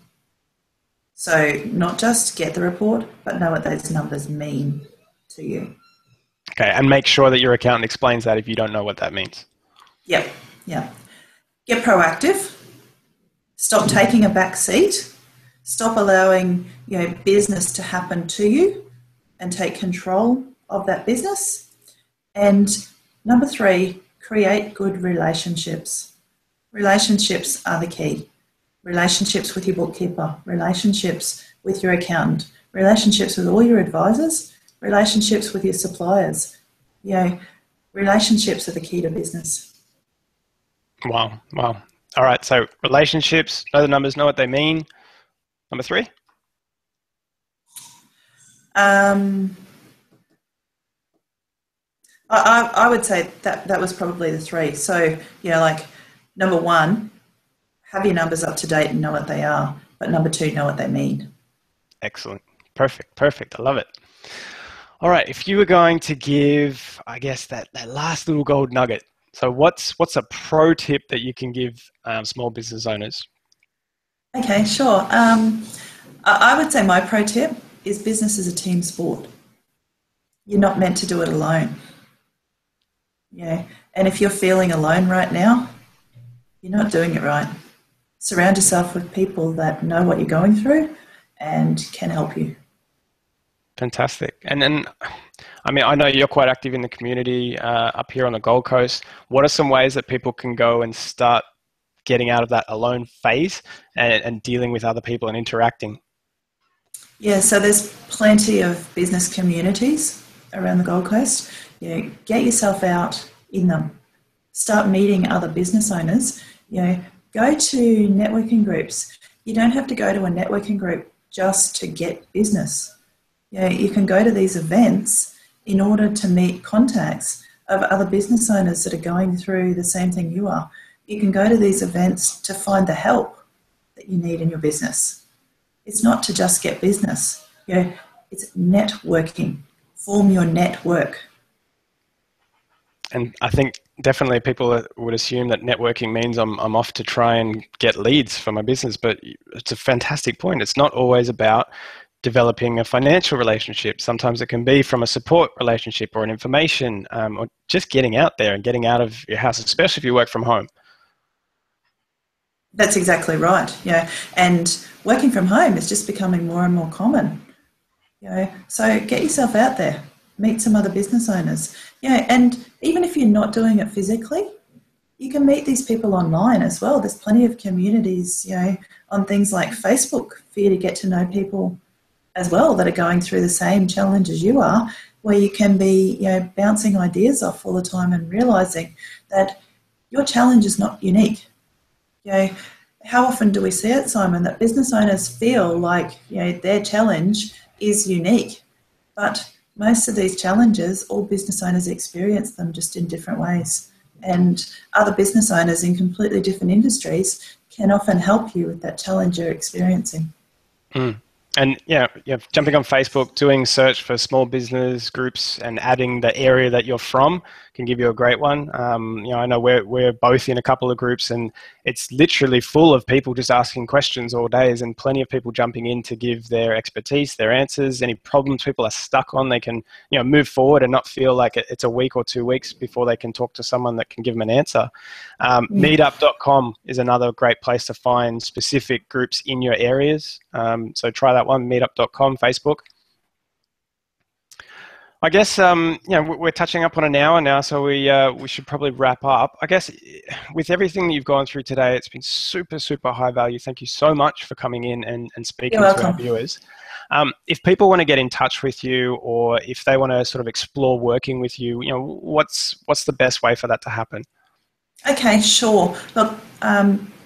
So not just get the report, but know what those numbers mean to you. Okay, and make sure that your accountant explains that if you don't know what that means. Yep. Get proactive. Stop taking a back seat. Stop allowing business to happen to you, and take control of that business. And number 3, create good relationships. Relationships are the key. Relationships with your bookkeeper, relationships with your accountant, relationships with all your advisors, relationships with your suppliers. Relationships are the key to business. Wow. All right, so relationships, know the numbers, know what they mean. Number 3? I would say that was probably the 3. So, number 1, have your numbers up to date and know what they are. But number 2, know what they mean. Excellent. Perfect. I love it. All right, if you were going to give, I guess, that last little gold nugget, so what's a pro tip that you can give small business owners? Okay, sure. I would say my pro tip is business is a team sport. You're not meant to do it alone. And if you're feeling alone right now, you're not doing it right. Surround yourself with people that know what you're going through and can help you. Fantastic. And then, I know you're quite active in the community up here on the Gold Coast. What are some ways that people can go and start getting out of that alone phase and dealing with other people and interacting? Yeah, so there's plenty of business communities around the Gold Coast. Get yourself out in them. Start meeting other business owners. Go to networking groups. You don't have to go to a networking group just to get business. You can go to these events in order to meet contacts of other business owners that are going through the same thing you are. You can go to these events to find the help that you need in your business. It's not to just get business. It's networking. Form your network. And I think definitely people would assume that networking means I'm off to try and get leads for my business, but it's a fantastic point. It's not always about developing a financial relationship. Sometimes it can be from a support relationship or an information or just getting out there and getting out of your house, especially if you work from home. That's exactly right. And working from home is just becoming more and more common. So get yourself out there. Meet some other business owners. And even if you're not doing it physically, you can meet these people online as well. There's plenty of communities, on things like Facebook for you to get to know people as well that are going through the same challenge as you are, where you can be, bouncing ideas off all the time and realising that your challenge is not unique. How often do we see it, Simon, that business owners feel like, their challenge is unique, but most of these challenges, all business owners experience them just in different ways. and other business owners in completely different industries can often help you with that challenge you're experiencing. Mm. And jumping on Facebook, doing search for small business groups and adding the area that you're from can give you a great one. I know we're both in a couple of groups, and it's literally full of people just asking questions all days, and plenty of people jumping in to give their expertise, their answers, any problems people are stuck on. They can move forward and not feel like it's a week or 2 weeks before they can talk to someone that can give them an answer. Meetup.com is another great place to find specific groups in your areas. So try that one, meetup.com, Facebook. I guess we're touching up on an hour now, so we should probably wrap up. I guess with everything that you've gone through today, it's been super, super high value. Thank you so much for coming in and speaking to our viewers. If people want to get in touch with you, or if they want to sort of explore working with you, what's the best way for that to happen? Okay, sure. Look,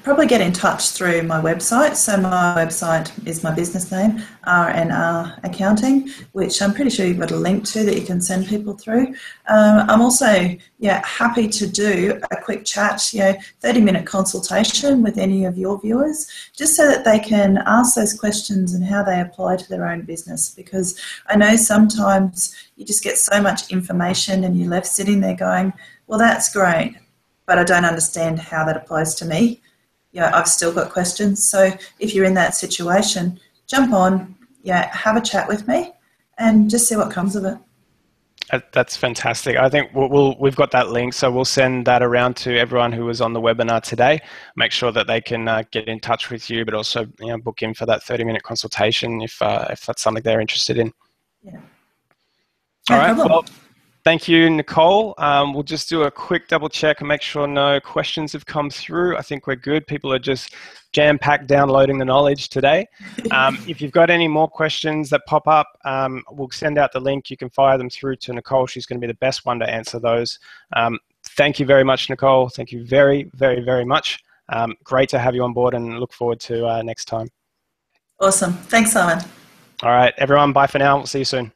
probably get in touch through my website. So my website is my business name, R&R Accounting, which I'm pretty sure you've got a link to that you can send people through. I'm also happy to do a quick chat, 30-minute consultation with any of your viewers, just so that they can ask those questions and how they apply to their own business. Because I know sometimes you just get so much information and you're left sitting there going, well, that's great, but I don't understand how that applies to me. I've still got questions. So if you're in that situation, jump on, have a chat with me and just see what comes of it. That's fantastic. I think we've got that link, so we'll send that around to everyone who was on the webinar today. Make sure that they can get in touch with you, but also book in for that 30-minute consultation if that's something they're interested in. Yeah. All right. Well, thank you, Nicole. We'll just do a quick double check and make sure no questions have come through. I think we're good. People are just jam-packed downloading the knowledge today. If you've got any more questions that pop up, we'll send out the link. You can fire them through to Nicole. She's going to be the best one to answer those. Thank you very much, Nicole. Thank you very, very, very much. Great to have you on board, and look forward to next time. Awesome. Thanks, Simon. All right, everyone. Bye for now. We'll see you soon.